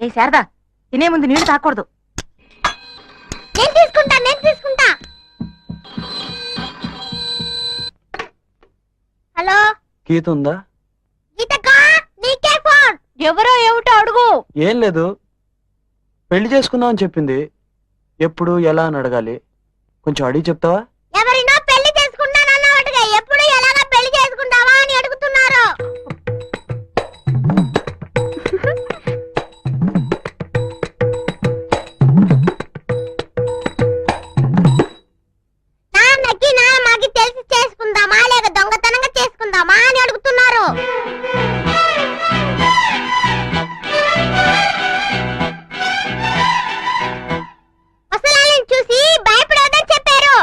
ఏ శారదా, తినే ముందు నీళ్లు తాకూడదు. నేను తీసుకుంటా. హలో, గీత ఉందా? నీకే ఫోన్. ఎవరో ఏమిటో అడుగు. ఏం లేదు, పెళ్లి చేసుకుందాం అని చెప్పింది. ఎప్పుడు ఎలా అని అడగాలి, కొంచెం అడిగి చెప్తావా? ఎవరినో పెళ్లి చేసుకుంటానన్నట్టుగా ఎప్పుడు ఎలాగా పెళ్లి చేసుకుంటావా అని అడుగుతున్నారు. నాన్నకి నాన్నకి తెలిసి చేసుకుందామా లేక దొంగతనంగా చేసుకుందామా అని అడుగుతున్నారు. చూసి భయపడవద్దని చెప్పారు.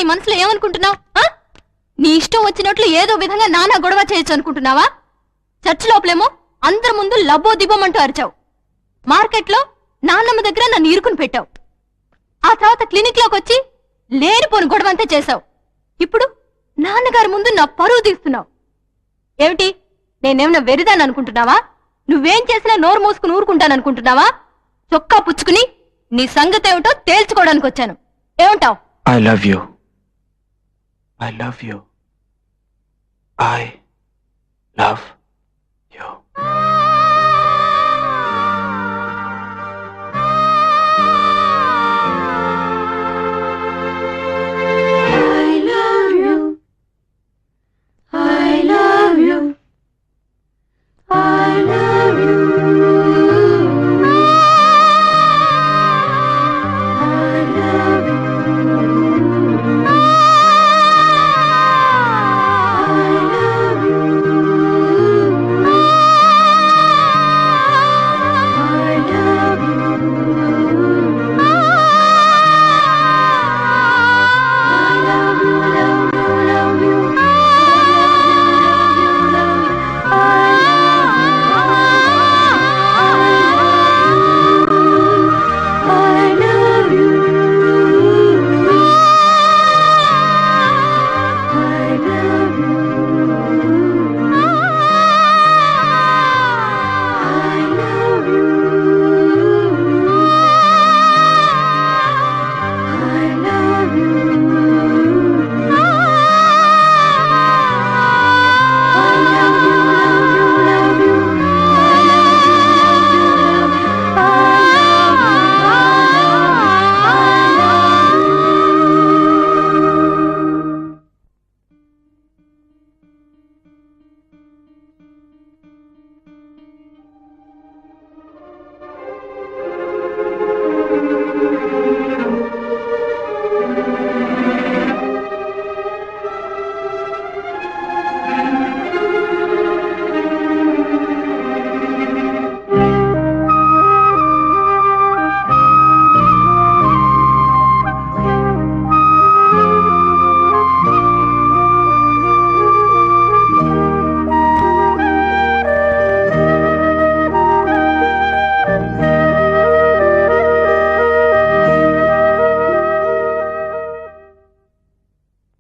మనసులో ఏమనుకుంటున్నావు? నీ ఇష్టం వచ్చినట్లు ఏదో విధంగా నానా గొడవ చేయొచ్చు అనుకుంటున్నావా? చర్చ్ లోపలేమో అందరి ముందు లబ్బో దిబ్బమంటూ అరిచావు. మార్కెట్లో నాన్నమ్మ దగ్గర నన్ను ఇరుకుని పెట్టావు. ఆ తర్వాత క్లినిక్ లోకి వచ్చి లేనిపోని గొడవ అంతా చేశావు. ఇప్పుడు నాన్నగారి ముందు నా పరువు తీస్తున్నావు. ఏమిటి, నేనేమన్నా వెరిదాన్ని అనుకుంటున్నావా? నువ్వేం చేసినా నోరు మూసుకుని ఊరుకుంటాననుకుంటున్నావా? చొక్కా పుచ్చుకుని నీ సంగతి ఏమిటో తేల్చుకోవడానికి వచ్చాను. ఏమంటావు? I love you. I love you. I love you.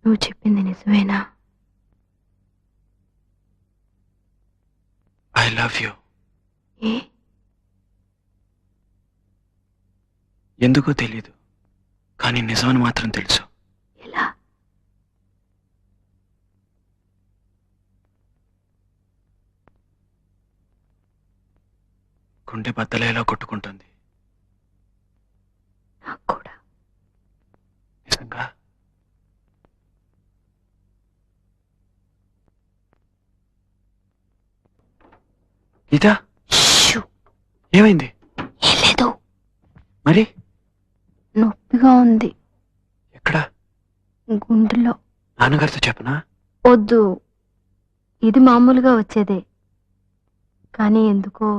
నువ్వు చెప్పింది నిజమేనా? I love you. ఎందుకో తెలీదు, కానీ నిజమని మాత్రం తెలుసు. ఎలా? గుండె బద్దలేలా కొట్టుకుంటుంది. నాకు కూడా. నిజంగా? గీతా, ఏమైంది? ఏం లేదు. మరి నొప్పిగా ఉంది. ఎక్కడ? గుండెలో. నాన్నగారితో చెప్పనా? వద్దు, ఇది మామూలుగా వచ్చేదే, కానీ ఎందుకో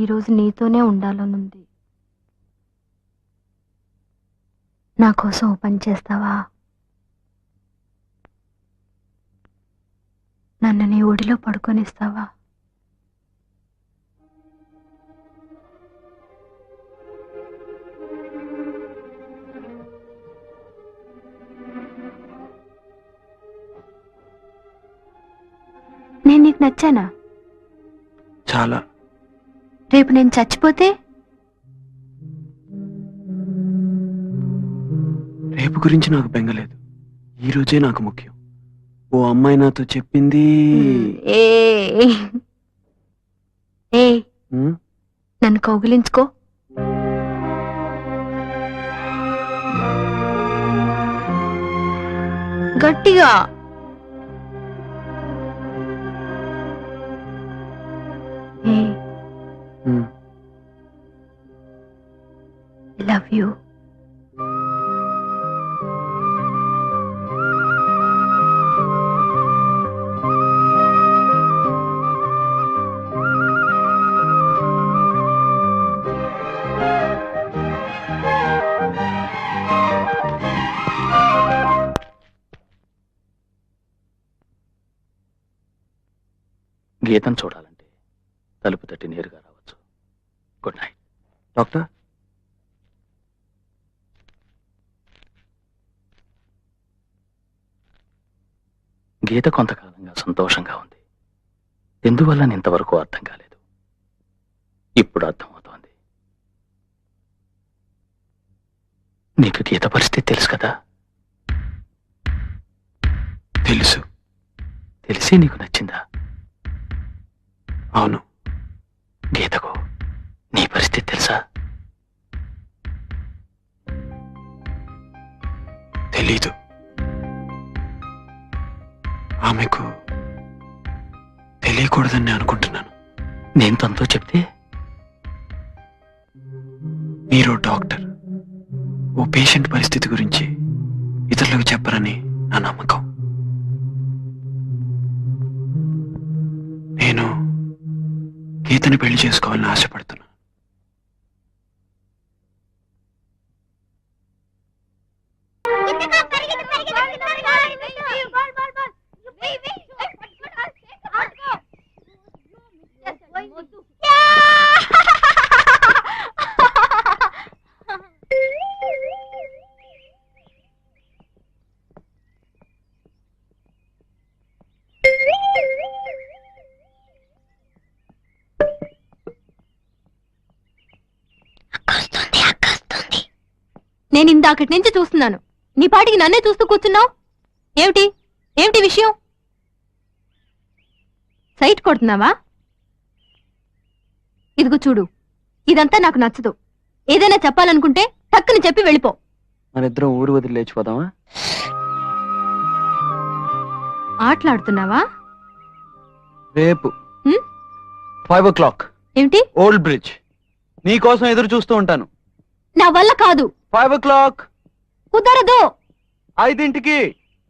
ఈరోజు నీతోనే ఉండాలనుంది. నా కోసం ఓ పని చేస్తావా? నన్ను నీ ఒడిలో పడుకొనిస్తావా? నేను నీకు నచ్చానా? చాలా. రేపు నేను చచ్చిపోతే? రేపు గురించి నాకు బెంగలేదు, ఈ రోజే నాకు ముఖ్యం. ఓ అమ్మాయి నాతో చెప్పింది. ఏ ఏ ఉమ్, నన్ను కౌగిలించుకో. గట్టిగా. ఏ ఉమ్. Love you. గీతను చూడాలంటే తలుపు తట్టి నేరుగా రావచ్చు. Good night. డాక్టర్, గీత కొంతకాలంగా సంతోషంగా ఉంది. ఎందువల్ల ఇంతవరకు అర్థం కాలేదు. ఇప్పుడు అర్థమవుతోంది. నీకు గీత పరిస్థితి తెలుసు కదా? తెలుసు. తెలిసి నీకు నచ్చిందా? అవును. గీతకు నీ పరిస్థితి తెలుసా? తెలీదు. ఆమెకు తెలియకూడదని నేను అనుకుంటున్నాను. నేను తనతో చెప్తే? మీరు డాక్టర్, ఓ పేషెంట్ పరిస్థితి గురించి ఇతరులకు చెప్పరని నా నమ్మకం. నేను గీతని పెళ్లి చేసుకోవాలని ఆశపడుతున్నాను. నేను ఇందాకటి నుంచి చూస్తున్నాను, నీ పాటికి నన్నే చూస్తూ కూర్చున్నావు. ఏమిటి ఏమిటి విషయం? సైట్ కొడుతున్నావా? ఇదిగో చూడు, ఇదంతా నాకు నచ్చదు. ఏదైనా చెప్పాలనుకుంటే టక్కుని చెప్పి వెళ్ళిపో. మనిద్దరం ఊరు వదిలి లేచిపోదామా? ఆటలాడుతున్నావా? రేపు హ్మ్? 5 o'clock ఏమిటి? Old bridge. నీ కోసం ఎదురు చూస్తూ ఉంటాను. నా వల్ల కాదు. 5 o'clock. కుదరదు. 5ంటికి.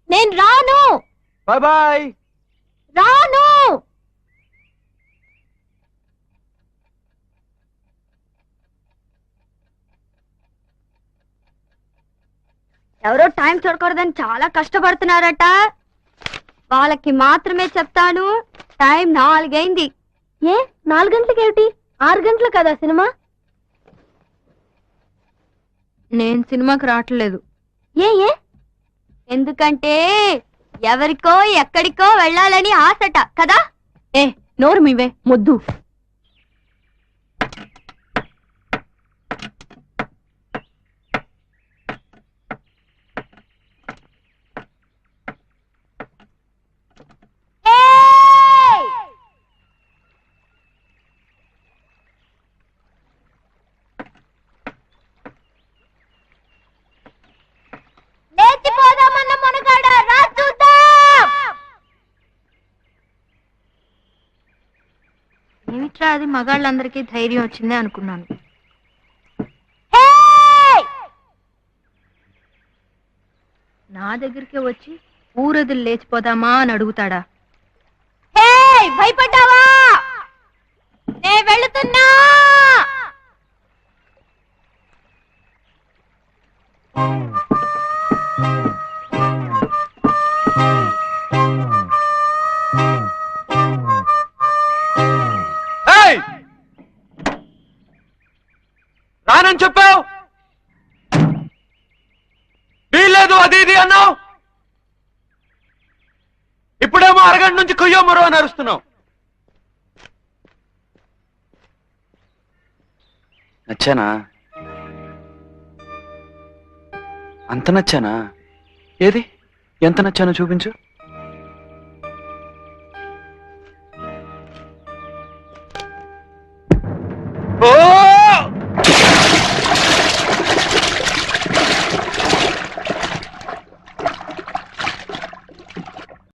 నేను రాను. Bye bye. రాను. ఎవరో టైం చూడకూడదని చాలా కష్టపడుతున్నారట. వాళ్ళకి మాత్రమే చెప్తాను, టైం 4 అయింది. ఏ 4 గంటలకి ఏమిటి? 6 గంటలు కదా సినిమా. నేను సినిమాకి రావట్లేదు. ఏ ఏ ఎందుకంటే ఎవరికో ఎక్కడికో వెళ్ళాలని ఆశట కదా. ఏ నోరు మీవే మొద్దు. ఏమిట్రా అది, మగాళ్ళందరికీ ధైర్యం వచ్చిందే అనుకున్నాను. నా దగ్గరికి వచ్చి ఊరొదిలి లేచిపోదామా అని అడుగుతాడా? భయపడ్డావా? నే వెళుతున్నా. ఏయ్! రానని చెప్పావు, వీల్లేదు అది ఇది అన్నావు, ఇప్పుడేమో అరగంట నుంచి కొయ్యో మరో అని అరుస్తున్నావు. నచ్చానా? అంత నచ్చానా? ఏది ఎంత నచ్చానో చూపించు.